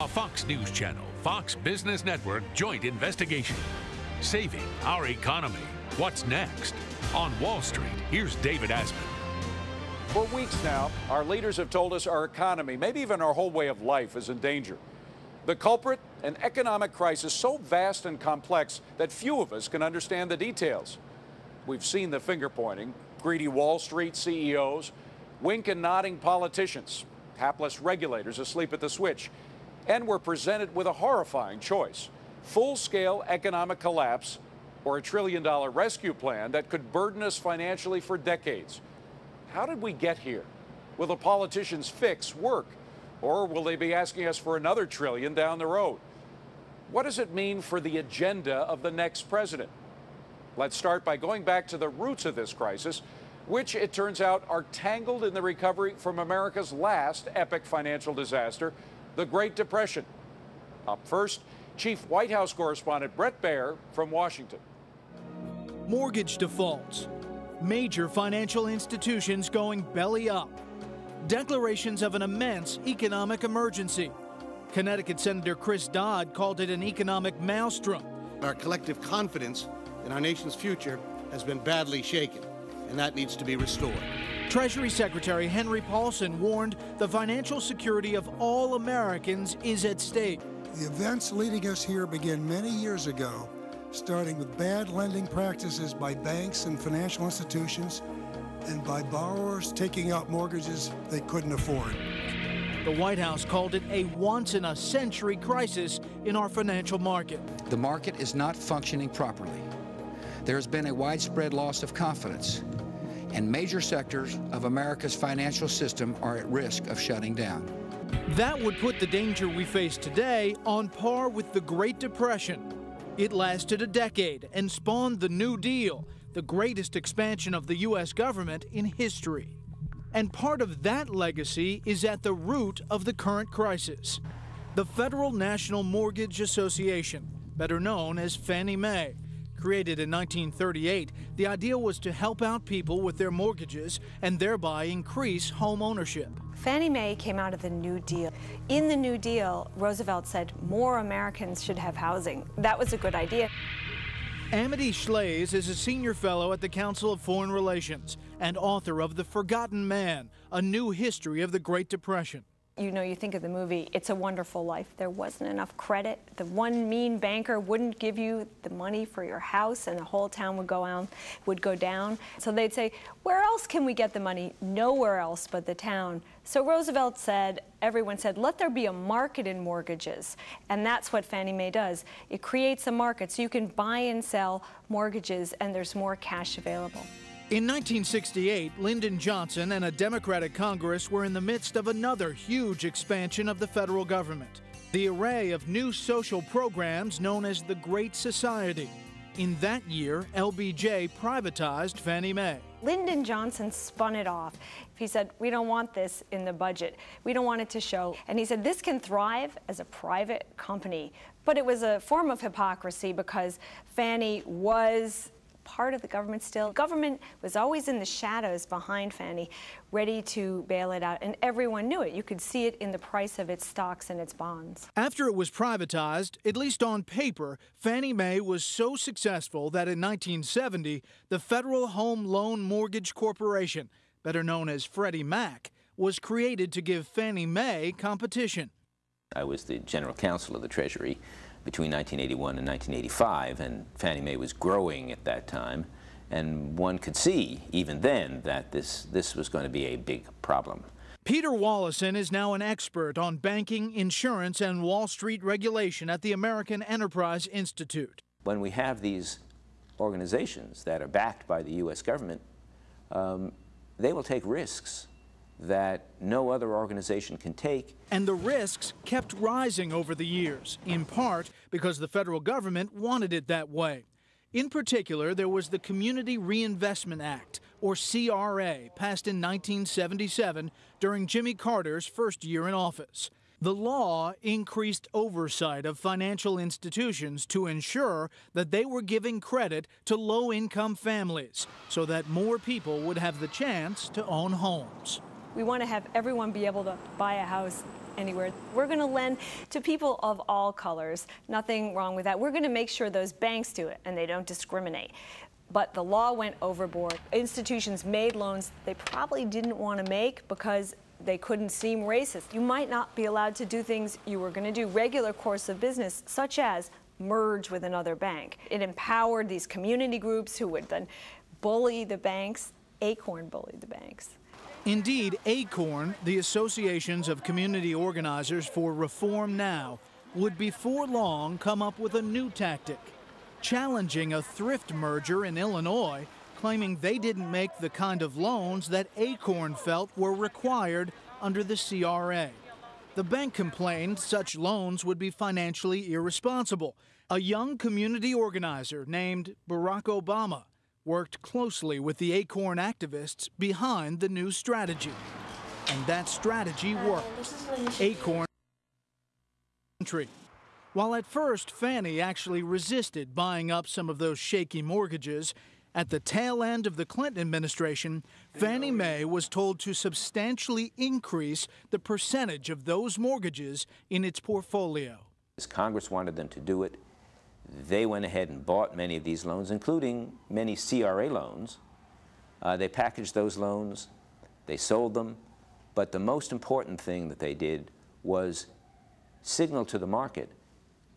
A Fox News Channel, Fox Business Network joint investigation. Saving our economy. What's next? On Wall Street, here's David Asman. For weeks now, our leaders have told us our economy, maybe even our whole way of life, is in danger. The culprit, an economic crisis so vast and complex that few of us can understand the details. We've seen the finger pointing, greedy Wall Street CEOs, wink and nodding politicians, hapless regulators asleep at the switch, and we're presented with a horrifying choice: full-scale economic collapse or a $1 trillion rescue plan that could burden us financially for decades. How did we get here? Will the politicians' fix work? Or will they be asking us for another $1 trillion down the road? What does it mean for the agenda of the next president? Let's start by going back to the roots of this crisis, which it turns out are tangled in the recovery from America's last epic financial disaster, the Great Depression. Up first, Chief White House correspondent Bret Baier from Washington. Mortgage defaults, major financial institutions going belly up, declarations of an immense economic emergency. Connecticut Senator Chris Dodd called it an economic maelstrom. Our collective confidence in our nation's future has been badly shaken, and that needs to be restored. Treasury Secretary Henry Paulson warned the financial security of all Americans is at stake. The events leading us here began many years ago, starting with bad lending practices by banks and financial institutions, and by borrowers taking out mortgages they couldn't afford. The White House called it a once-in-a-century crisis in our financial market. The market is not functioning properly. There has been a widespread loss of confidence, and major sectors of America's financial system are at risk of shutting down. That would put the danger we face today on par with the Great Depression. It lasted a decade and spawned the New Deal, the greatest expansion of the U.S. government in history. And part of that legacy is at the root of the current crisis. The Federal National Mortgage Association, better known as Fannie Mae. Created in 1938, the idea was to help out people with their mortgages and thereby increase home ownership. Fannie Mae came out of the New Deal. In the New Deal, Roosevelt said more Americans should have housing. That was a good idea. Amity Shlaes is a senior fellow at the Council of Foreign Relations and author of The Forgotten Man, a new history of the Great Depression. You know, you think of the movie, It's a Wonderful Life. There wasn't enough credit. The one mean banker wouldn't give you the money for your house, and the whole town would go down. So they'd say, where else can we get the money? Nowhere else but the town. So Roosevelt said, everyone said, let there be a market in mortgages. And that's what Fannie Mae does. It creates a market so you can buy and sell mortgages, and there's more cash available. In 1968, Lyndon Johnson and a Democratic Congress were in the midst of another huge expansion of the federal government. The array of new social programs known as the Great Society. In that year, LBJ privatized Fannie Mae. Lyndon Johnson spun it off. He said, we don't want this in the budget. We don't want it to show. And he said, this can thrive as a private company. But it was a form of hypocrisy because Fannie was part of the government still. Government was always in the shadows behind Fannie, ready to bail it out, and everyone knew it. You could see it in the price of its stocks and its bonds. After it was privatized, at least on paper, Fannie Mae was so successful that in 1970, the Federal Home Loan Mortgage Corporation, better known as Freddie Mac, was created to give Fannie Mae competition. I was the general counsel of the Treasury between 1981 and 1985, and Fannie Mae was growing at that time, and one could see even then that this was going to be a big problem. Peter Wallison is now an expert on banking, insurance, and Wall Street regulation at the American Enterprise Institute. When we have these organizations that are backed by the U.S. government, they will take risks that no other organization can take. And the risks kept rising over the years, in part because the federal government wanted it that way. In particular, there was the Community Reinvestment Act, or CRA, passed in 1977 during Jimmy Carter's first year in office. The law increased oversight of financial institutions to ensure that they were giving credit to low-income families so that more people would have the chance to own homes. We want to have everyone be able to buy a house anywhere. We're going to lend to people of all colors. Nothing wrong with that. We're going to make sure those banks do it and they don't discriminate. But the law went overboard. Institutions made loans they probably didn't want to make because they couldn't seem racist. You might not be allowed to do things you were going to do regular course of business, such as merge with another bank. It empowered these community groups who would then bully the banks. Acorn bullied the banks. Indeed, ACORN, the Associations of Community Organizers for Reform Now, would before long come up with a new tactic, challenging a thrift merger in Illinois, claiming they didn't make the kind of loans that ACORN felt were required under the CRA. The bank complained such loans would be financially irresponsible. A young community organizer named Barack Obama worked closely with the ACORN activists behind the new strategy. And that strategy worked. ACORN. While at first Fannie actually resisted buying up some of those shaky mortgages, at the tail end of the Clinton administration, Fannie Mae was told to substantially increase the percentage of those mortgages in its portfolio. As Congress wanted them to do it, they went ahead and bought many of these loans, including many CRA loans. They packaged those loans, they sold them, but the most important thing that they did was signal to the market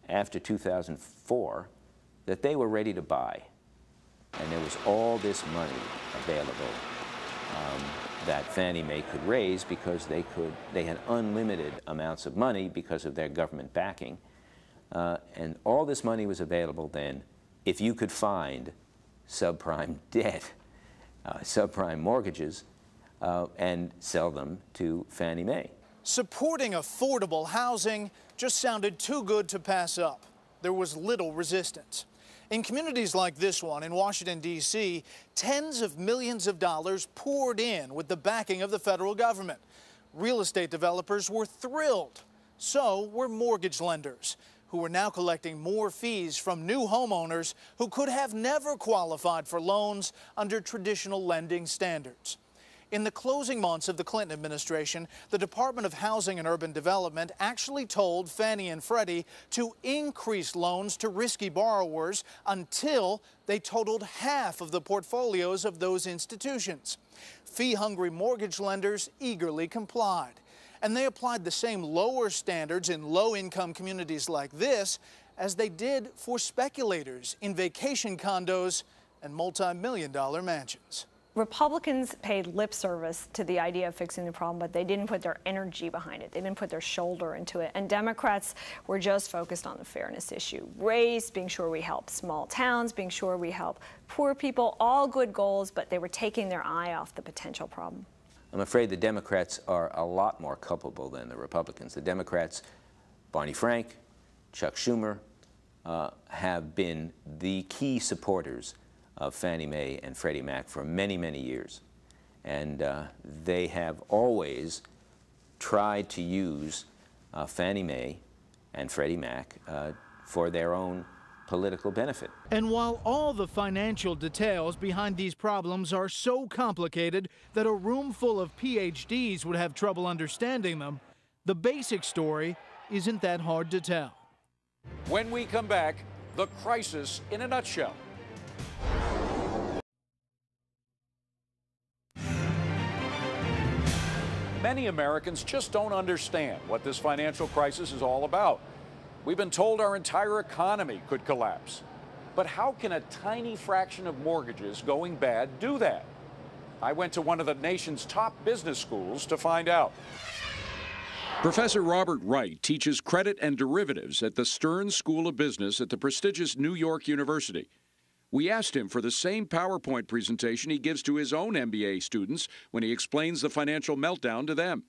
after 2004 that they were ready to buy. And there was all this money available that Fannie Mae could raise because they had unlimited amounts of money because of their government backing. And all this money was available then if you could find subprime debt, subprime mortgages, and sell them to Fannie Mae. Supporting affordable housing just sounded too good to pass up. There was little resistance. In communities like this one in Washington, D.C., tens of millions of dollars poured in with the backing of the federal government. Real estate developers were thrilled. So were mortgage lenders, who were now collecting more fees from new homeowners who could have never qualified for loans under traditional lending standards. In the closing months of the Clinton administration, the Department of Housing and Urban Development actually told Fannie and Freddie to increase loans to risky borrowers until they totaled half of the portfolios of those institutions. Fee-hungry mortgage lenders eagerly complied. And they applied the same lower standards in low-income communities like this as they did for speculators in vacation condos and multi-million-dollar mansions. Republicans paid lip service to the idea of fixing the problem, but they didn't put their energy behind it. They didn't put their shoulder into it. And Democrats were just focused on the fairness issue. Race, being sure we help small towns, being sure we help poor people, all good goals, but they were taking their eye off the potential problem. I'm afraid the Democrats are a lot more culpable than the Republicans. The Democrats, Barney Frank, Chuck Schumer, have been the key supporters of Fannie Mae and Freddie Mac for many, many years. And they have always tried to use Fannie Mae and Freddie Mac for their own political benefit. And while all the financial details behind these problems are so complicated that a room full of PhDs would have trouble understanding them, the basic story isn't that hard to tell. When we come back, the crisis in a nutshell. Many Americans just don't understand what this financial crisis is all about. We've been told our entire economy could collapse. But how can a tiny fraction of mortgages going bad do that? I went to one of the nation's top business schools to find out. Professor Robert Wright teaches credit and derivatives at the Stern School of Business at the prestigious New York University. We asked him for the same PowerPoint presentation he gives to his own MBA students when he explains the financial meltdown to them.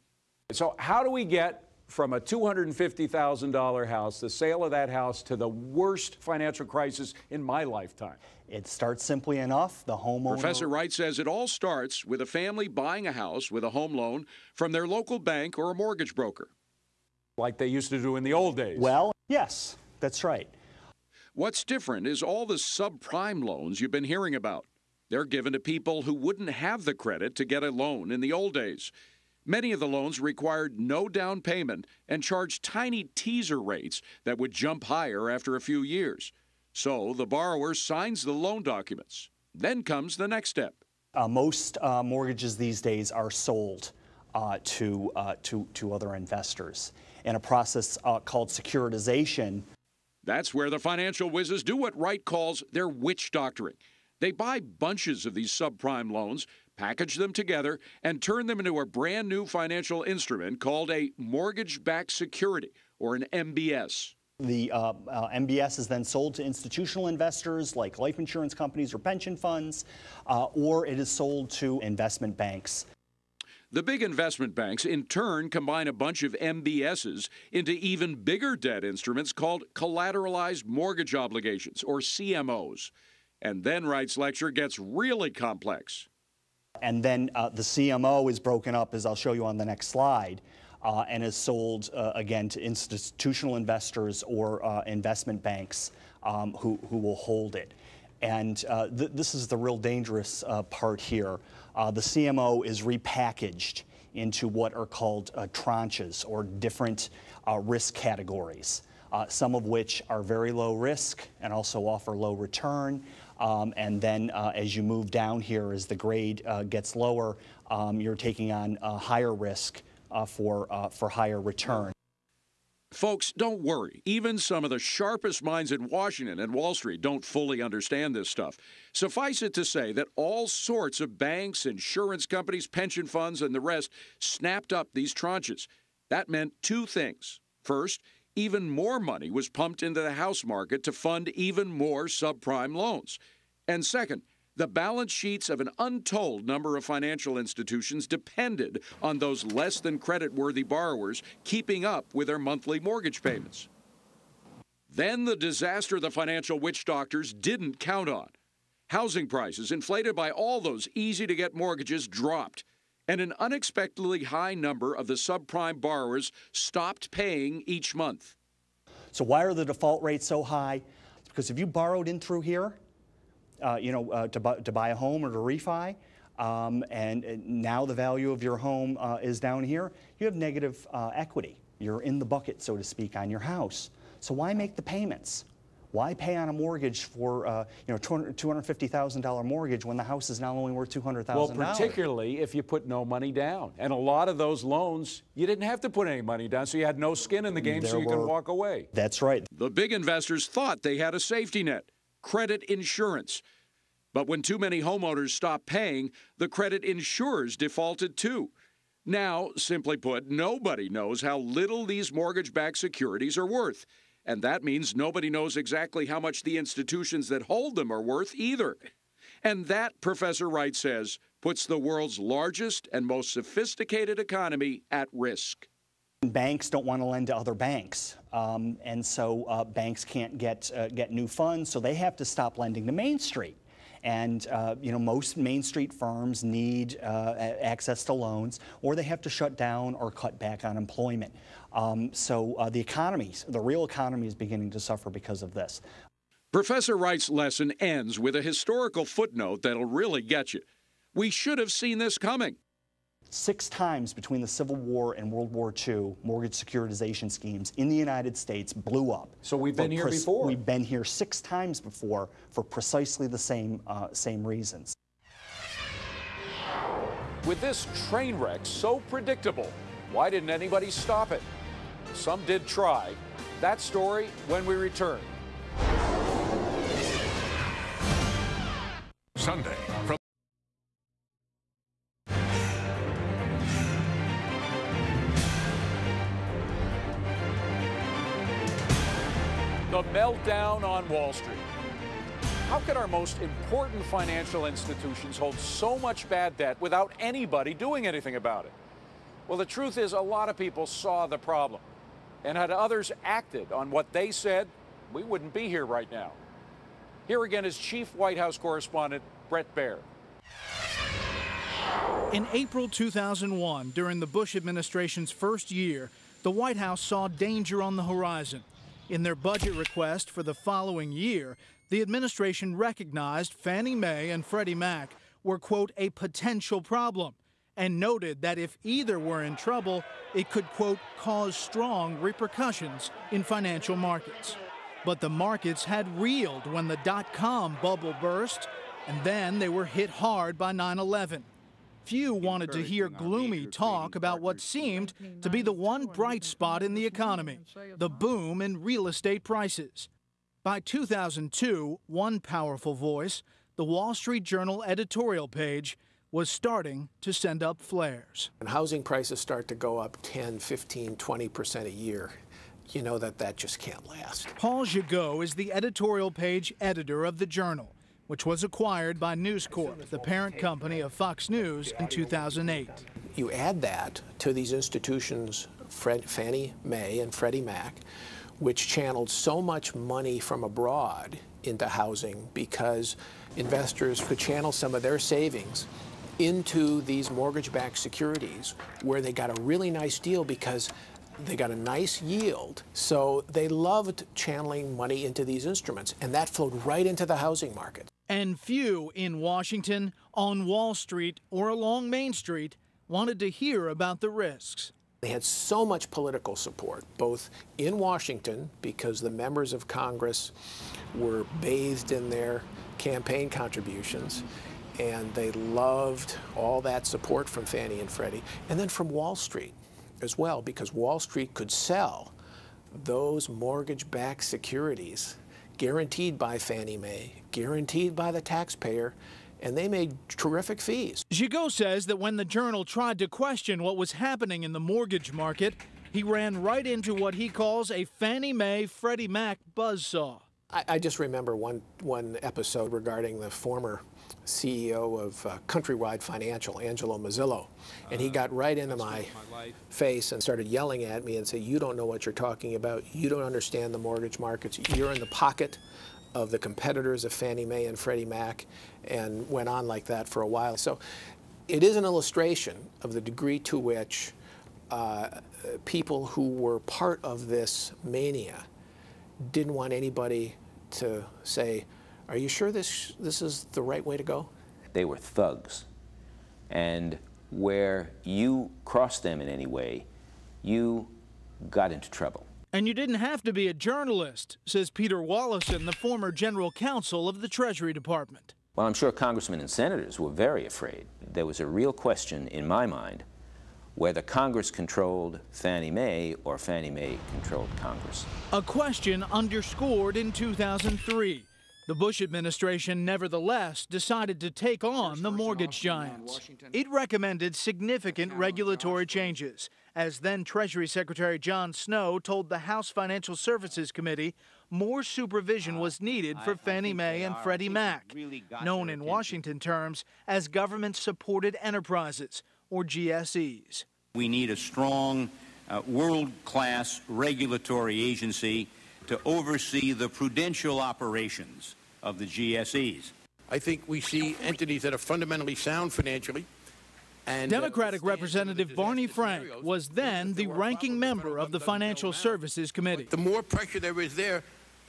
So how do we get from a $250,000 house, the sale of that house, to the worst financial crisis in my lifetime? It starts simply enough. The homeowner... Professor Wright says it all starts with a family buying a house with a home loan from their local bank or a mortgage broker. Like they used to do in the old days. Well, yes, that's right. What's different is all the subprime loans you've been hearing about. They're given to people who wouldn't have the credit to get a loan in the old days. Many of the loans required no down payment and charged tiny teaser rates that would jump higher after a few years. So the borrower signs the loan documents. Then comes the next step. Most mortgages these days are sold to other investors in a process called securitization. That's where the financial whizzes do what Wright calls their witch doctoring. They buy bunches of these subprime loans, package them together, and turn them into a brand new financial instrument called a mortgage-backed security, or an MBS. The MBS is then sold to institutional investors like life insurance companies or pension funds, or it is sold to investment banks. The big investment banks, in turn, combine a bunch of MBSs into even bigger debt instruments called collateralized mortgage obligations, or CMOs. And then Wright's lecture gets really complex. And then the CMO is broken up, as I'll show you on the next slide, and is sold again to institutional investors or investment banks who will hold it. And this is the real dangerous part here. The CMO is repackaged into what are called tranches, or different risk categories, some of which are very low risk and also offer low return. And then as you move down here, as the grade gets lower, you're taking on higher risk for higher return. Folks, don't worry. Even some of the sharpest minds in Washington and Wall Street don't fully understand this stuff. Suffice it to say that all sorts of banks, insurance companies, pension funds, and the rest snapped up these tranches. That meant two things. First, even more money was pumped into the house market to fund even more subprime loans. And second, the balance sheets of an untold number of financial institutions depended on those less than credit-worthy borrowers keeping up with their monthly mortgage payments. Then the disaster the financial witch doctors didn't count on. Housing prices, inflated by all those easy-to-get mortgages, dropped, and an unexpectedly high number of the subprime borrowers stopped paying each month. So why are the default rates so high? Because if you borrowed in through here, to buy a home or to refi, and now the value of your home is down here, you have negative equity. You're in the bucket, so to speak, on your house. So why make the payments? Why pay on a mortgage for $250,000 mortgage when the house is now only worth $200,000? Well, particularly if you put no money down. And a lot of those loans, you didn't have to put any money down, so you had no skin in the game, so you can walk away. That's right. The big investors thought they had a safety net, credit insurance. But when too many homeowners stopped paying, the credit insurers defaulted too. Now, simply put, nobody knows how little these mortgage-backed securities are worth. And that means nobody knows exactly how much the institutions that hold them are worth either. And that, Professor Wright says, puts the world's largest and most sophisticated economy at risk. Banks don't want to lend to other banks, and so banks can't get new funds, so they have to stop lending to Main Street. And most Main Street firms need access to loans, or they have to shut down or cut back on employment. So the economy, the real economy, is beginning to suffer because of this. Professor Wright's lesson ends with a historical footnote that'll really get you. We should have seen this coming. 6 times between the Civil War and World War II, mortgage securitization schemes in the United States blew up. So we've been here before. We've been here 6 times before for precisely the same reasons. With this train wreck so predictable, why didn't anybody stop it? Some did try. That story when we return. Sunday from The meltdown on Wall Street. How could our most important financial institutions hold so much bad debt without anybody doing anything about it? Well, the truth is a lot of people saw the problem. And had others acted on what they said, we wouldn't be here right now. Here again is Chief White House correspondent Brett Baer. In April 2001, during the Bush administration's first year, the White House saw danger on the horizon. In their budget request for the following year, the administration recognized Fannie Mae and Freddie Mac were, quote, a potential problem and noted that if either were in trouble, it could, quote, cause strong repercussions in financial markets. But the markets had reeled when the dot-com bubble burst, and then they were hit hard by 9/11. Few wanted to hear gloomy talk about what seemed to be the one bright spot in the economy, the boom in real estate prices. By 2002, one powerful voice, the Wall Street Journal editorial page, was starting to send up flares. When housing prices start to go up 10, 15, 20% a year, you know that just can't last. Paul Gigot is the editorial page editor of the Journal, which was acquired by News Corp, the parent company of Fox News, in 2008. You add that to these institutions, Fannie Mae and Freddie Mac, which channeled so much money from abroad into housing because investors could channel some of their savings into these mortgage-backed securities where they got a really nice deal because they got a nice yield. So they loved channeling money into these instruments, and that flowed right into the housing market. And few in Washington, on Wall Street, or along Main Street wanted to hear about the risks. They had so much political support, both in Washington, because the members of Congress were bathed in their campaign contributions, and they loved all that support from Fannie and Freddie, and then from Wall Street as well, because Wall Street could sell those mortgage-backed securities guaranteed by Fannie Mae, guaranteed by the taxpayer, and they made terrific fees. Gigot says that when the Journal tried to question what was happening in the mortgage market, he ran right into what he calls a Fannie Mae Freddie Mac buzzsaw. I just remember one episode regarding the former CEO of Countrywide Financial, Angelo Mazzillo, and he got right into my face and started yelling at me and said, "You don't know what you're talking about. You don't understand the mortgage markets. You're in the pocket of the competitors of Fannie Mae and Freddie Mac," and went on like that for a while. So it is an illustration of the degree to which people who were part of this mania didn't want anybody to say, "Are you sure this is the right way to go?" They were thugs. And where you crossed them in any way, you got into trouble. And you didn't have to be a journalist, says Peter Wallison, the former general counsel of the Treasury Department. Well, I'm sure congressmen and senators were very afraid. There was a real question in my mind whether Congress controlled Fannie Mae or Fannie Mae controlled Congress. A question underscored in 2003. The Bush administration nevertheless decided to take on the mortgage giants. It recommended significant regulatory changes, as then Treasury Secretary John Snow told the House Financial Services Committee more supervision was needed for Fannie Mae and Freddie Mac, known in Washington terms as government-supported enterprises, or GSEs. We need a strong, world-class regulatory agency to oversee the prudential operations of the GSEs. I think we see entities that are fundamentally sound financially. And Democratic Representative Barney Frank was then the ranking member of the Financial Services Committee. The more pressure there is there,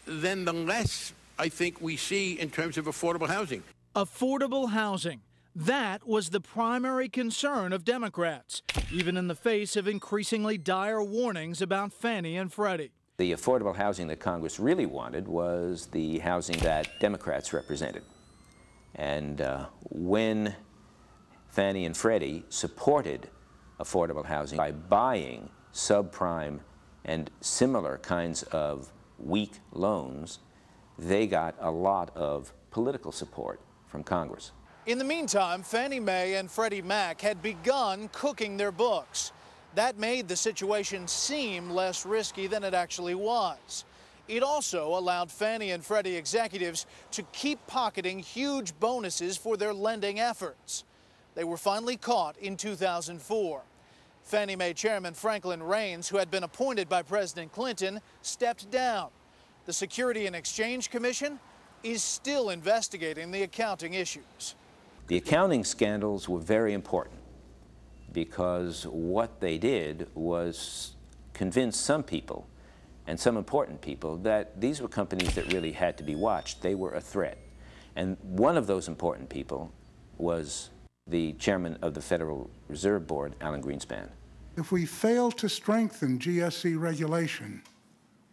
then the less I think we see in terms of affordable housing. Affordable housing. That was the primary concern of Democrats, even in the face of increasingly dire warnings about Fannie and Freddie. The affordable housing that Congress really wanted was the housing that Democrats represented. And when Fannie and Freddie supported affordable housing by buying subprime and similar kinds of weak loans, they got a lot of political support from Congress. In the meantime, Fannie Mae and Freddie Mac had begun cooking their books. That made the situation seem less risky than it actually was. It also allowed Fannie and Freddie executives to keep pocketing huge bonuses for their lending efforts. They were finally caught in 2004. Fannie Mae Chairman Franklin Raines, who had been appointed by President Clinton, stepped down. The Securities and Exchange Commission is still investigating the accounting issues. The accounting scandals were very important because what they did was convince some people, and some important people, that these were companies that really had to be watched. They were a threat. And one of those important people was the chairman of the Federal Reserve Board, Alan Greenspan. If we fail to strengthen GSE regulation,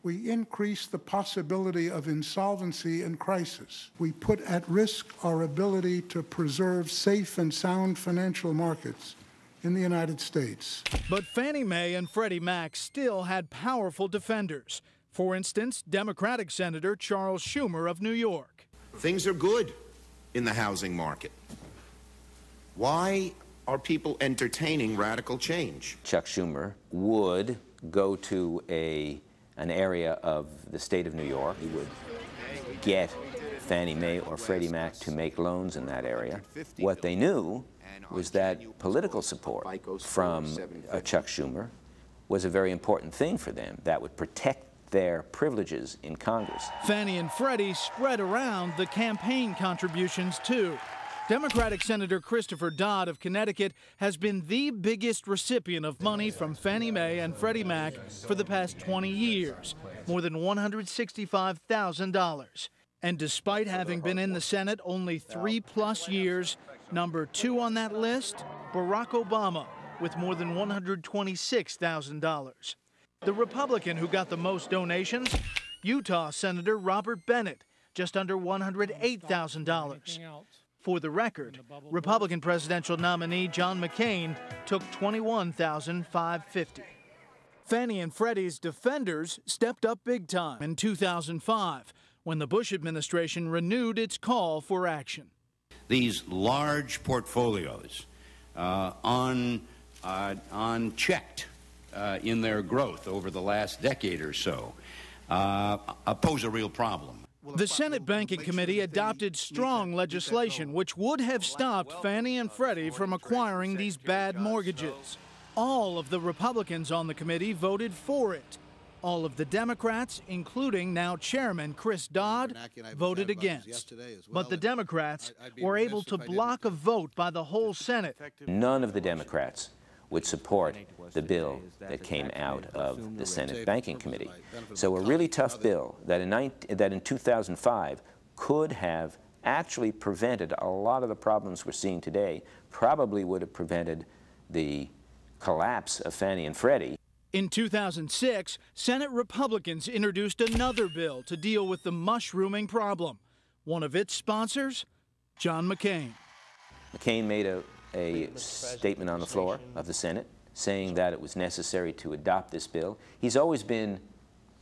we increase the possibility of insolvency and crisis. We put at risk our ability to preserve safe and sound financial markets in the United States. But Fannie Mae and Freddie Mac still had powerful defenders. For instance, Democratic Senator Charles Schumer of New York. Things are good in the housing market. Why are people entertaining radical change? Chuck Schumer would go to an area of the state of New York. He would get Fannie Mae or Freddie Mac to make loans in that area. What they knew was that political support from Chuck Schumer was a very important thing for them. That would protect their privileges in Congress. Fannie and Freddie spread around the campaign contributions, too. Democratic Senator Christopher Dodd of Connecticut has been the biggest recipient of money from Fannie Mae and Freddie Mac for the past 20 years, more than $165,000. And despite having been in the Senate only 3+ years, number 2 on that list, Barack Obama, with more than $126,000. The Republican who got the most donations, Utah Senator Robert Bennett, just under $108,000. For the record, Republican presidential nominee John McCain took $21,550. Fannie and Freddie's defenders stepped up big time in 2005 when the Bush administration renewed its call for action. These large portfolios, unchecked in their growth over the last decade or so, pose a real problem. The Senate Banking Committee adopted strong legislation which would have stopped Fannie and Freddie from acquiring these bad mortgages. All of the Republicans on the committee voted for it. All of the Democrats, including now Chairman Chris Dodd, voted against. But the Democrats were able to block a vote by the whole Senate. None of the Democrats would support the bill that came out of the Senate Banking Committee. So a really tough bill that in 2005 could have actually prevented a lot of the problems we're seeing today, probably would have prevented the collapse of Fannie and Freddie. In 2006, Senate Republicans introduced another bill to deal with the mushrooming problem. One of its sponsors, John McCain. McCain made a statement on the floor of the Senate saying that it was necessary to adopt this bill. He's always been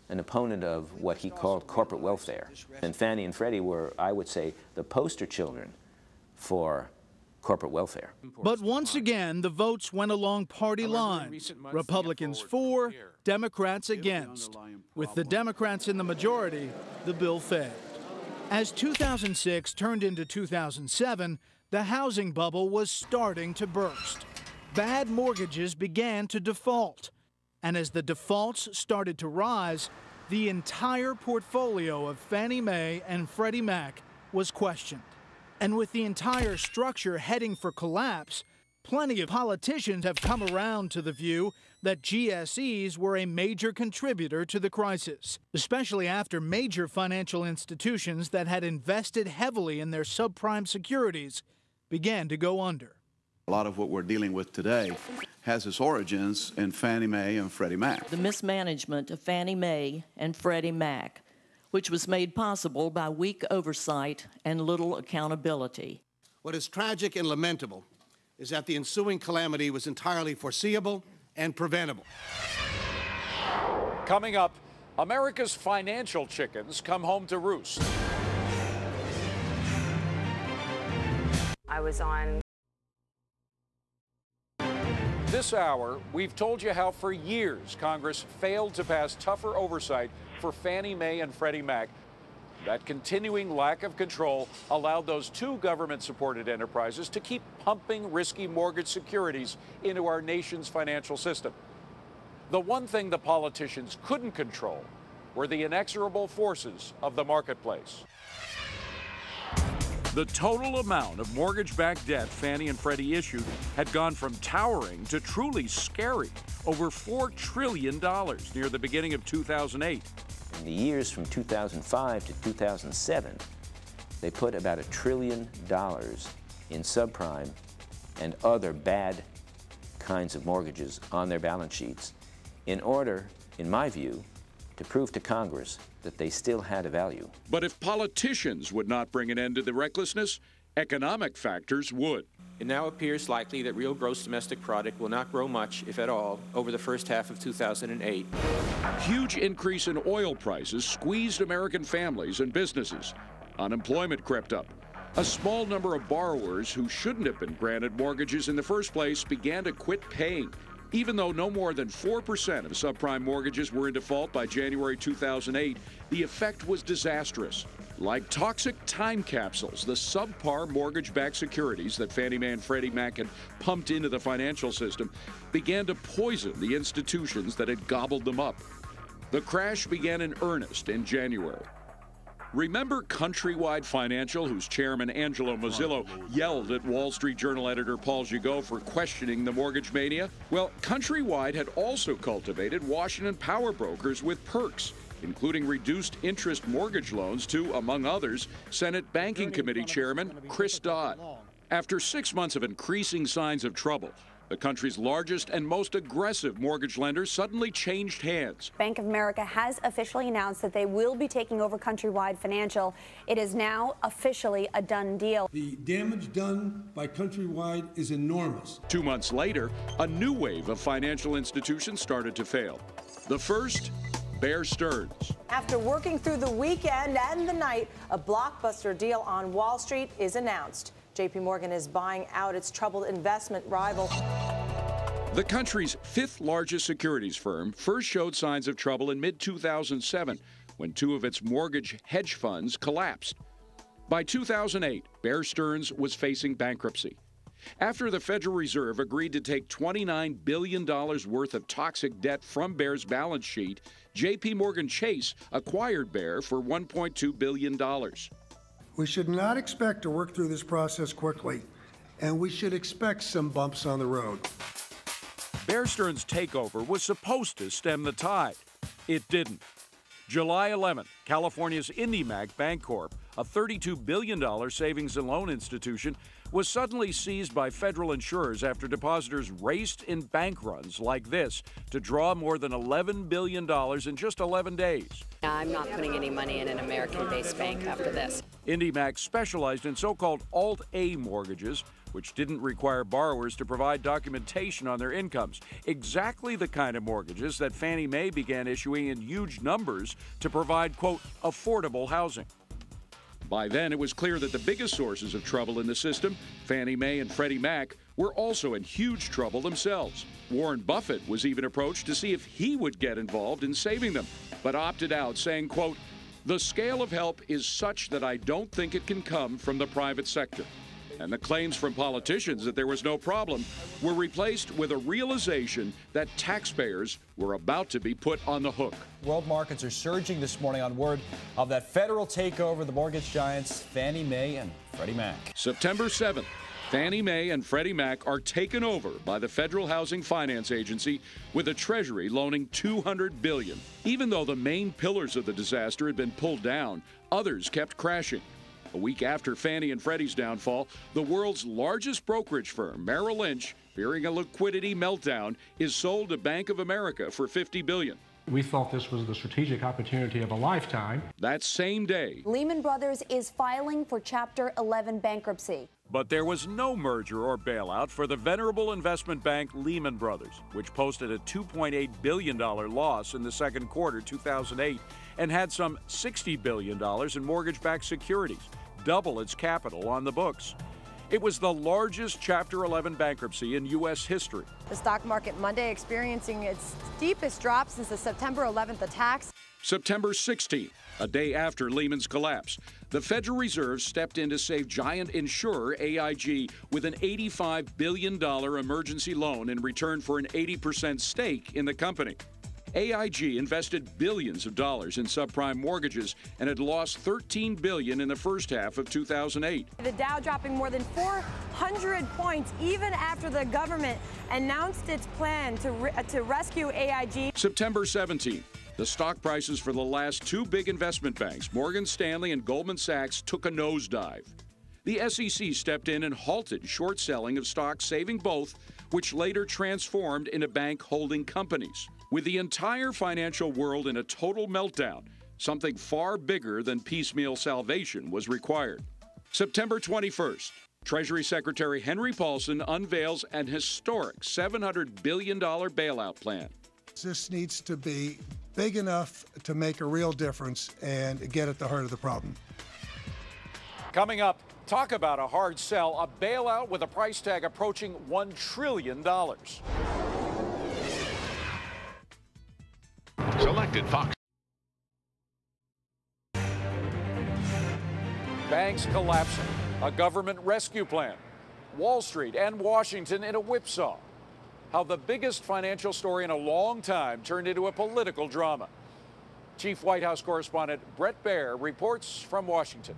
an opponent of what he called corporate welfare. And Fannie and Freddie were, I would say, the poster children for corporate welfare. But once again, the votes went along party lines. Republicans for, Democrats against. With the Democrats in the majority, the bill failed. As 2006 turned into 2007, the housing bubble was starting to burst. Bad mortgages began to default. And as the defaults started to rise, the entire portfolio of Fannie Mae and Freddie Mac was questioned. And with the entire structure heading for collapse, plenty of politicians have come around to the view that GSEs were a major contributor to the crisis, especially after major financial institutions that had invested heavily in their subprime securities began to go under. A lot of what we're dealing with today has its origins in Fannie Mae and Freddie Mac. The mismanagement of Fannie Mae and Freddie Mac, which was made possible by weak oversight and little accountability. What is tragic and lamentable is that the ensuing calamity was entirely foreseeable and preventable. Coming up, America's financial chickens come home to roost. I was on. This hour, we've told you how for years Congress failed to pass tougher oversight for Fannie Mae and Freddie Mac. That continuing lack of control allowed those two government-supported enterprises to keep pumping risky mortgage securities into our nation's financial system. The one thing the politicians couldn't control were the inexorable forces of the marketplace. The total amount of mortgage-backed debt Fannie and Freddie issued had gone from towering to truly scary, over $4 trillion near the beginning of 2008. In the years from 2005 to 2007, they put about $1 trillion in subprime and other bad kinds of mortgages on their balance sheets in order, in my view, to prove to Congress that they still had a value. But if politicians would not bring an end to the recklessness, economic factors would. It now appears likely that real gross domestic product will not grow much, if at all, over the first half of 2008. Huge increase in oil prices squeezed American families and businesses. Unemployment crept up. A small number of borrowers who shouldn't have been granted mortgages in the first place began to quit paying. Even though no more than 4% of subprime mortgages were in default by January 2008, the effect was disastrous. Like toxic time capsules, the subpar mortgage-backed securities that Fannie Mae and Freddie Mac had pumped into the financial system began to poison the institutions that had gobbled them up. The crash began in earnest in January. Remember Countrywide Financial, whose chairman Angelo Mazzillo yelled at Wall Street Journal editor Paul Gigot for questioning the mortgage mania? Well, Countrywide had also cultivated Washington power brokers with perks, including reduced interest mortgage loans to, among others, Senate Banking Committee Chairman Chris Dodd. After 6 months of increasing signs of trouble, the country's largest and most aggressive mortgage lender suddenly changed hands. Bank of America has officially announced that they will be taking over Countrywide Financial. It is now officially a done deal. The damage done by Countrywide is enormous. 2 months later, a new wave of financial institutions started to fail. The first, Bear Stearns. After working through the weekend and the night, a blockbuster deal on Wall Street is announced. J.P. Morgan is buying out its troubled investment rival. The country's fifth largest securities firm first showed signs of trouble in mid-2007 when two of its mortgage hedge funds collapsed. By 2008, Bear Stearns was facing bankruptcy. After the Federal Reserve agreed to take $29 billion worth of toxic debt from Bear's balance sheet, J.P. Morgan Chase acquired Bear for $1.2 billion. We should not expect to work through this process quickly, and we should expect some bumps on the road. Bear Stearns' takeover was supposed to stem the tide. It didn't. July 11th, California's IndyMac Bancorp, a $32 billion savings and loan institution, was suddenly seized by federal insurers after depositors raced in bank runs like this to draw more than $11 billion in just 11 days. I'm not putting any money in an American-based bank after this. IndyMac specialized in so-called Alt-A mortgages, which didn't require borrowers to provide documentation on their incomes. Exactly the kind of mortgages that Fannie Mae began issuing in huge numbers to provide, quote, affordable housing. By then, it was clear that the biggest sources of trouble in the system, Fannie Mae and Freddie Mac, were also in huge trouble themselves. Warren Buffett was even approached to see if he would get involved in saving them, but opted out, saying, quote, the scale of help is such that I don't think it can come from the private sector. And the claims from politicians that there was no problem were replaced with a realization that taxpayers were about to be put on the hook. World markets are surging this morning on word of that federal takeover of the mortgage giants Fannie Mae and Freddie Mac. September 7th, Fannie Mae and Freddie Mac are taken over by the Federal Housing Finance Agency, with the Treasury loaning $200 billion. Even though the main pillars of the disaster had been pulled down, others kept crashing. A week after Fannie and Freddie's downfall, the world's largest brokerage firm, Merrill Lynch, fearing a liquidity meltdown, is sold to Bank of America for $50 billion. We thought this was the strategic opportunity of a lifetime. That same day, Lehman Brothers is filing for Chapter 11 bankruptcy. But there was no merger or bailout for the venerable investment bank Lehman Brothers, which posted a $2.8 billion loss in the second quarter 2008 and had some $60 billion in mortgage-backed securities, double its capital on the books. It was the largest Chapter 11 bankruptcy in U.S. history. The stock market Monday experiencing its steepest drop since the September 11th attacks. September 16th, a day after Lehman's collapse, the Federal Reserve stepped in to save giant insurer AIG with an $85 billion emergency loan in return for an 80% stake in the company. AIG invested billions of dollars in subprime mortgages and had lost $13 billion in the first half of 2008. The Dow dropping more than 400 points even after the government announced its plan to rescue AIG. September 17th, the stock prices for the last two big investment banks, Morgan Stanley and Goldman Sachs, took a nosedive. The SEC stepped in and halted short selling of stocks, saving both, which later transformed into bank holding companies. With the entire financial world in a total meltdown, something far bigger than piecemeal salvation was required. September 21st, Treasury Secretary Henry Paulson unveils an historic $700 billion bailout plan. This needs to be big enough to make a real difference and get at the heart of the problem. Coming up, talk about a hard sell, a bailout with a price tag approaching $1 trillion. Selected Fox. Banks collapsing, a government rescue plan, Wall Street and Washington in a whipsaw. How the biggest financial story in a long time turned into a political drama. Chief White House correspondent Brett Baer reports from Washington.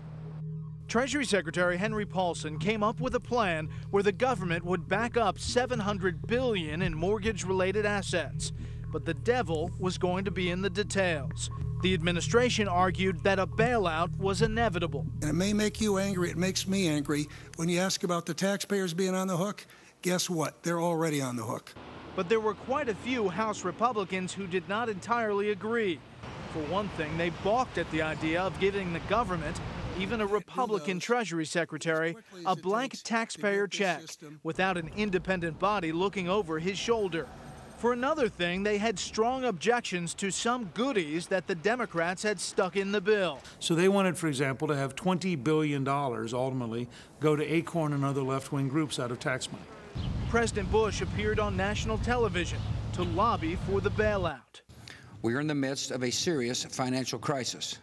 Treasury Secretary Henry Paulson came up with a plan where the government would back up $700 billion in mortgage-related assets. But the devil was going to be in the details. The administration argued that a bailout was inevitable. And it may make you angry, it makes me angry. When you ask about the taxpayers being on the hook, guess what? They're already on the hook. But there were quite a few House Republicans who did not entirely agree. For one thing, they balked at the idea of giving the government, even a Republican Treasury Secretary, a blank taxpayer check without an independent body looking over his shoulder. For another thing, they had strong objections to some goodies that the Democrats had stuck in the bill. So they wanted, for example, to have $20 billion ultimately go to Acorn and other left-wing groups out of tax money. President Bush appeared on national television to lobby for the bailout. We are in the midst of a serious financial crisis,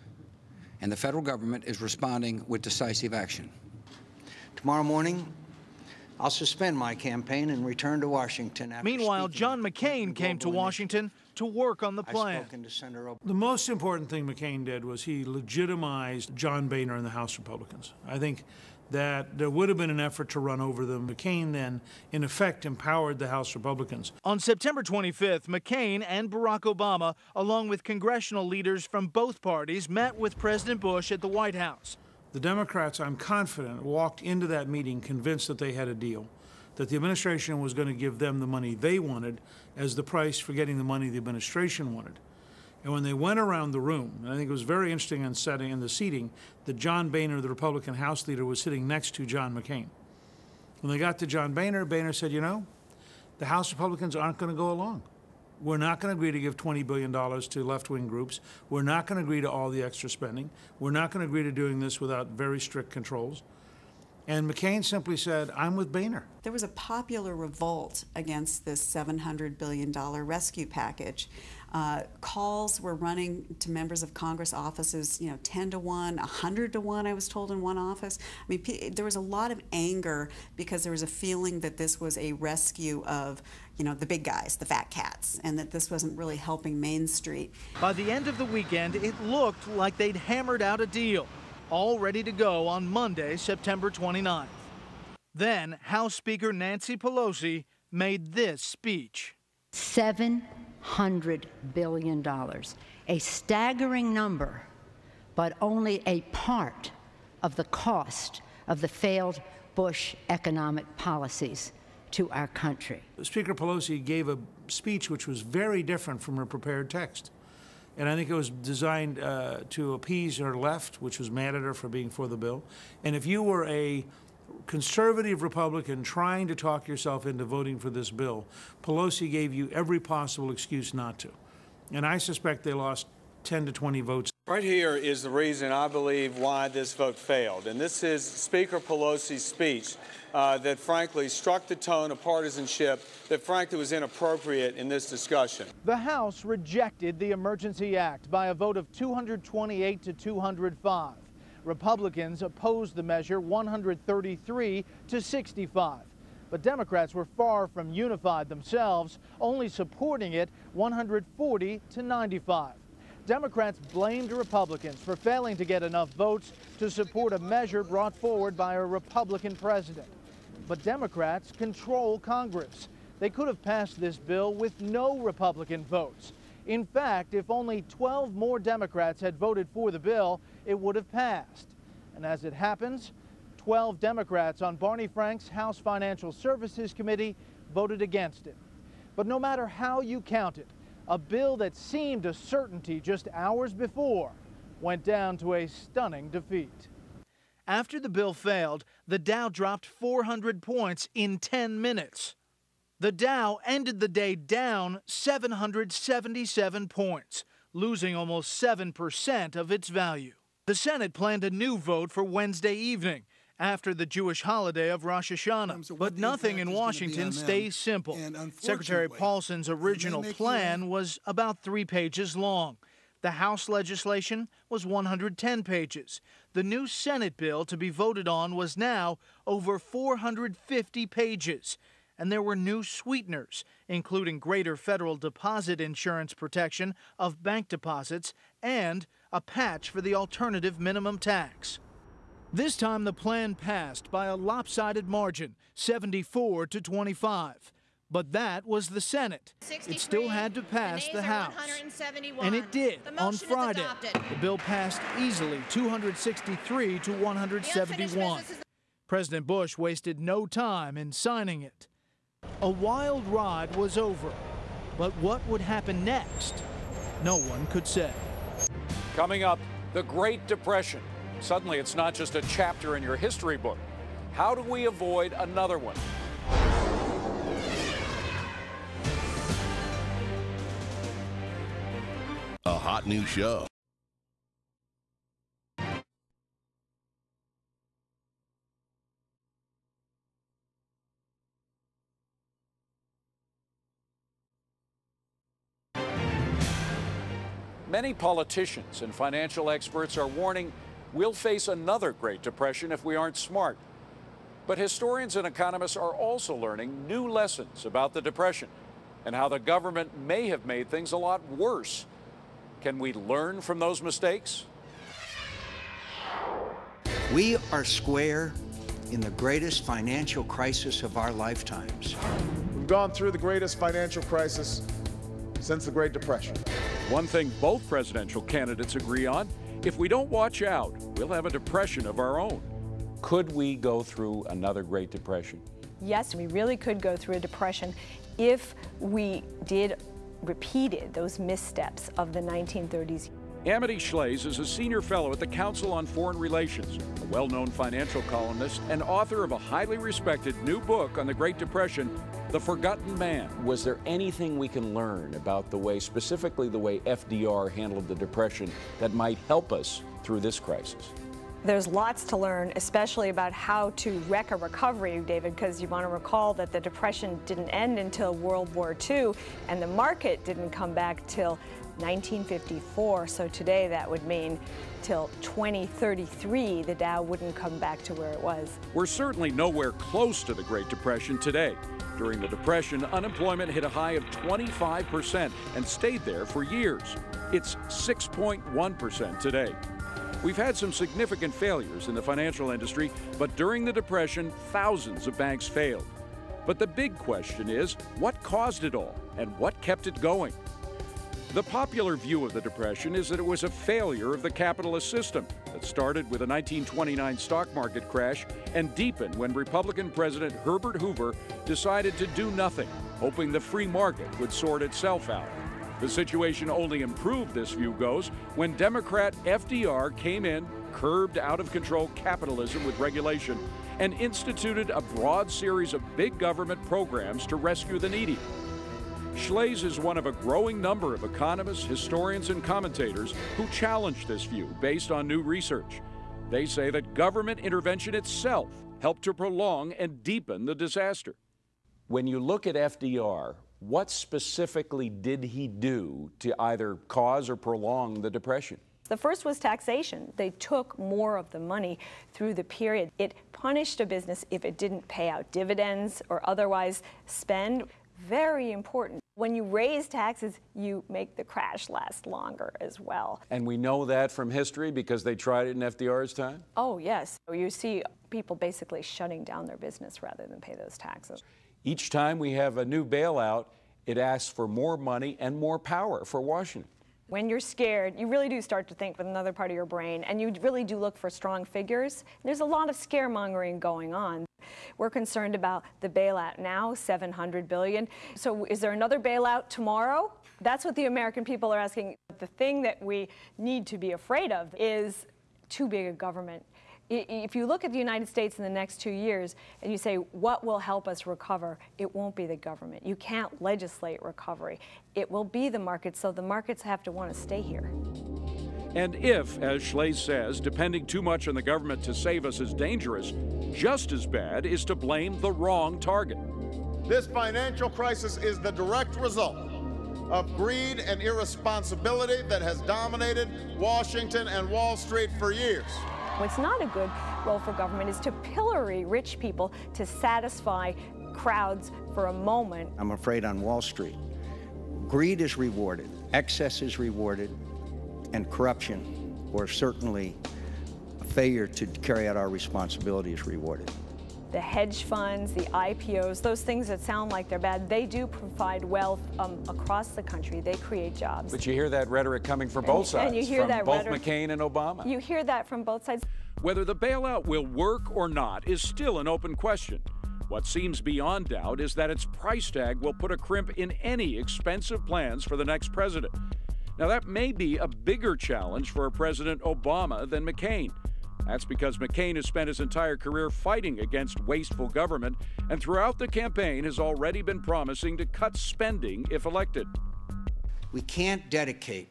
and the federal government is responding with decisive action. Tomorrow morning, I'll suspend my campaign and return to Washington. Meanwhile, John McCain came to Washington to work on the plan. The most important thing McCain did was he legitimized John Boehner and the House Republicans. I think that there would have been an effort to run over them. McCain then, in effect, empowered the House Republicans. On September 25th, McCain and Barack Obama, along with congressional leaders from both parties, met with President Bush at the White House. The Democrats, I'm confident, walked into that meeting convinced that they had a deal, that the administration was going to give them the money they wanted as the price for getting the money the administration wanted. And when they went around the room, and I think it was very interesting in the seating, that John Boehner, the Republican House leader, was sitting next to John McCain. When they got to John Boehner, Boehner said, you know, the House Republicans aren't going to go along. We're not going to agree to give $20 billion to left-wing groups. We're not going to agree to all the extra spending. We're not going to agree to doing this without very strict controls. And McCain simply said, I'm with Boehner. There was a popular revolt against this $700 billion rescue package. Calls were running to members of Congress offices, 10 to 1, 100 to 1, I was told, in one office. I mean, there was a lot of anger because there was a feeling that this was a rescue of, the big guys, the fat cats, and that this wasn't really helping Main Street. By the end of the weekend, it looked like they'd hammered out a deal, all ready to go on Monday, September 29th. Then House Speaker Nancy Pelosi made this speech. $700 billion, a staggering number, but only a part of the cost of the failed Bush economic policies to our country. Speaker Pelosi gave a speech which was very different from her prepared text. And I think it was designed to appease her left, which was mad at her for being for the bill. And if you were a conservative Republican trying to talk yourself into voting for this bill, Pelosi gave you every possible excuse not to. And I suspect they lost 10 to 20 votes. Right here is the reason I believe why this vote failed. And this is Speaker Pelosi's speech that frankly struck the tone of partisanship that frankly was inappropriate in this discussion. The House rejected the Emergency Act by a vote of 228 to 205. Republicans opposed the measure 133 to 65. But Democrats were far from unified themselves, only supporting it 140 to 95. Democrats blamed Republicans for failing to get enough votes to support a measure brought forward by a Republican president. But Democrats control Congress. They could have passed this bill with no Republican votes. In fact, if only 12 more Democrats had voted for the bill, it would have passed. And as it happens, 12 Democrats on Barney Frank's House Financial Services Committee voted against it. But no matter how you count it, a bill that seemed a certainty just hours before went down to a stunning defeat. After the bill failed, the Dow dropped 400 points in 10 minutes. The Dow ended the day down 777 points, losing almost 7% of its value. The Senate planned a new vote for Wednesday evening, after the Jewish holiday of Rosh Hashanah. But nothing in Washington stays simple. Secretary Paulson's original plan was about 3 pages long. The House legislation was 110 pages. The new Senate bill to be voted on was now over 450 pages. And there were new sweeteners, including greater federal deposit insurance protection of bank deposits and a patch for the alternative minimum tax. This time the plan passed by a lopsided margin, 74 to 25. But that was the Senate. It still had to pass the House. And it did on Friday. The bill passed easily, 263 to 171. President Bush wasted no time in signing it. A wild ride was over. But what would happen next? No one could say. Coming up, the Great Depression. Suddenly, it's not just a chapter in your history book. How do we avoid another one? A hot new show. Many politicians and financial experts are warning we'll face another Great Depression if we aren't smart. But historians and economists are also learning new lessons about the Depression and how the government may have made things a lot worse. Can we learn from those mistakes? We are square in the greatest financial crisis of our lifetimes. We've gone through the greatest financial crisis since the Great Depression. One thing both presidential candidates agree on, if we don't watch out, we'll have a depression of our own. Could we go through another Great Depression? Yes, we really could go through a depression if we repeated those missteps of the 1930s. Amity Shlaes is a senior fellow at the Council on Foreign Relations, a well-known financial columnist and author of a highly respected new book on the Great Depression, The Forgotten Man. Was there anything we can learn about the way, specifically the way FDR handled the Depression, that might help us through this crisis? There's lots to learn, especially about how to wreck a recovery, David, because you want to recall that the Depression didn't end until World War II, and the market didn't come back till 1954. So today that would mean till 2033 the Dow wouldn't come back to where it was. We're certainly nowhere close to the Great Depression today. During the Depression, unemployment hit a high of 25% and stayed there for years. It's 6.1% today. We've had some significant failures in the financial industry, but during the Depression, thousands of banks failed. But the big question is, what caused it all and what kept it going? The popular view of the Depression is that it was a failure of the capitalist system that started with a 1929 stock market crash and deepened when Republican President Herbert Hoover decided to do nothing, hoping the free market would sort itself out. The situation only improved, this view goes, when Democrat FDR came in, curbed out-of-control capitalism with regulation, and instituted a broad series of big government programs to rescue the needy. Shlaes is one of a growing number of economists, historians, and commentators who challenge this view based on new research. They say that government intervention itself helped to prolong and deepen the disaster. When you look at FDR, what specifically did he do to either cause or prolong the Depression? The first was taxation. They took more of the money through the period. It punished a business if it didn't pay out dividends or otherwise spend. Very important. When you raise taxes, you make the crash last longer as well. And we know that from history because they tried it in FDR's time? Oh, yes. You see people basically shutting down their business rather than pay those taxes. Each time we have a new bailout, it asks for more money and more power for Washington. When you're scared, you really do start to think with another part of your brain, and you really do look for strong figures. There's a lot of scaremongering going on. We're concerned about the bailout now, $700 billion. So is there another bailout tomorrow? That's what the American people are asking. The thing that we need to be afraid of is too big a government. If you look at the United States in the next 2 years and you say, what will help us recover? It won't be the government. You can't legislate recovery. It will be the markets, so the markets have to want to stay here. And if, as Schley says, depending too much on the government to save us is dangerous, just as bad is to blame the wrong target. This financial crisis is the direct result of greed and irresponsibility that has dominated Washington and Wall Street for years. What's not a good role for government is to pillory rich people to satisfy crowds for a moment. I'm afraid on Wall Street, greed is rewarded, excess is rewarded, and corruption, or certainly a failure to carry out our responsibility, is rewarded. The hedge funds, the IPOs, those things that sound like they're bad, they do provide wealth across the country. They create jobs. But you hear that rhetoric coming from both sides, and you hear from that both rhetoric, McCain and Obama. You hear that from both sides. Whether the bailout will work or not is still an open question. What seems beyond doubt is that its price tag will put a crimp in any expensive plans for the next president. Now, that may be a bigger challenge for President Obama than McCain. That's because McCain has spent his entire career fighting against wasteful government, and throughout the campaign has already been promising to cut spending if elected. We can't dedicate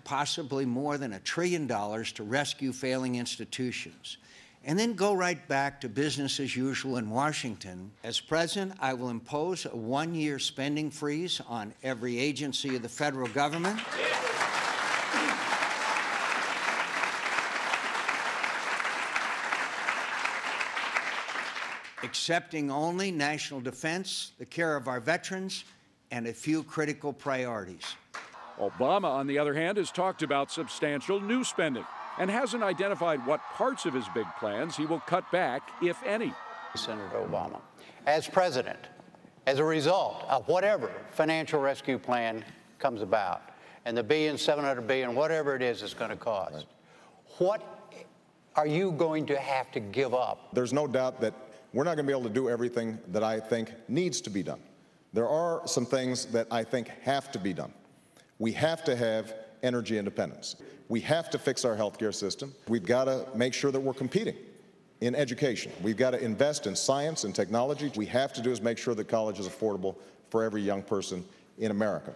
possibly more than $1 trillion to rescue failing institutions and then go right back to business as usual in Washington. As president, I will impose a 1-year spending freeze on every agency of the federal government. Accepting only national defense, the care of our veterans, and a few critical priorities. Obama, on the other hand, has talked about substantial new spending and hasn't identified what parts of his big plans he will cut back, if any. Senator Obama, as president, as a result of whatever financial rescue plan comes about, and the $700 billion, whatever it is it's going to cost, what are you going to have to give up? There's no doubt that we're not going to be able to do everything that I think needs to be done. There are some things that I think have to be done. We have to have energy independence. We have to fix our healthcare system. We've got to make sure that we're competing in education. We've got to invest in science and technology. We have to do is make sure that college is affordable for every young person in America.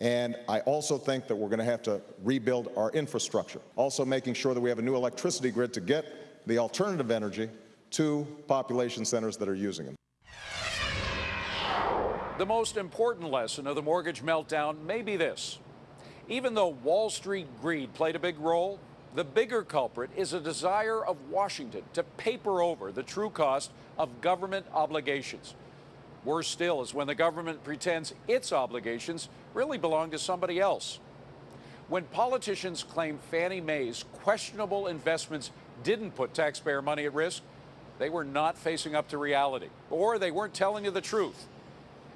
And I also think that we're going to have to rebuild our infrastructure. Also making sure that we have a new electricity grid to get the alternative energy to population centers that are using them. The most important lesson of the mortgage meltdown may be this. Even though Wall Street greed played a big role, the bigger culprit is a desire of Washington to paper over the true cost of government obligations. Worse still is when the government pretends its obligations really belong to somebody else. When politicians claim Fannie Mae's questionable investments didn't put taxpayer money at risk, they were not facing up to reality, or they weren't telling you the truth.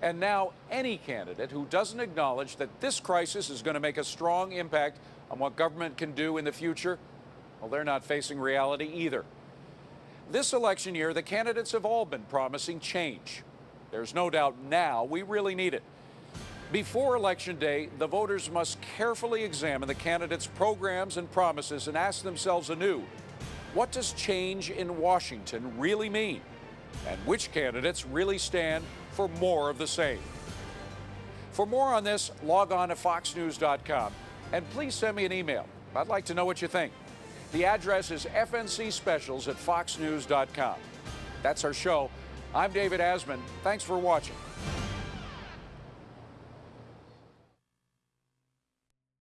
And now any candidate who doesn't acknowledge that this crisis is going to make a strong impact on what government can do in the future, well, they're not facing reality either. This election year, the candidates have all been promising change. There's no doubt now we really need it. Before Election Day, the voters must carefully examine the candidates' programs and promises and ask themselves anew, what does change in Washington really mean? And which candidates really stand for more of the same? For more on this, log on to foxnews.com and please send me an email. I'd like to know what you think. The address is fncspecials@foxnews.com. That's our show. I'm David Asman. Thanks for watching.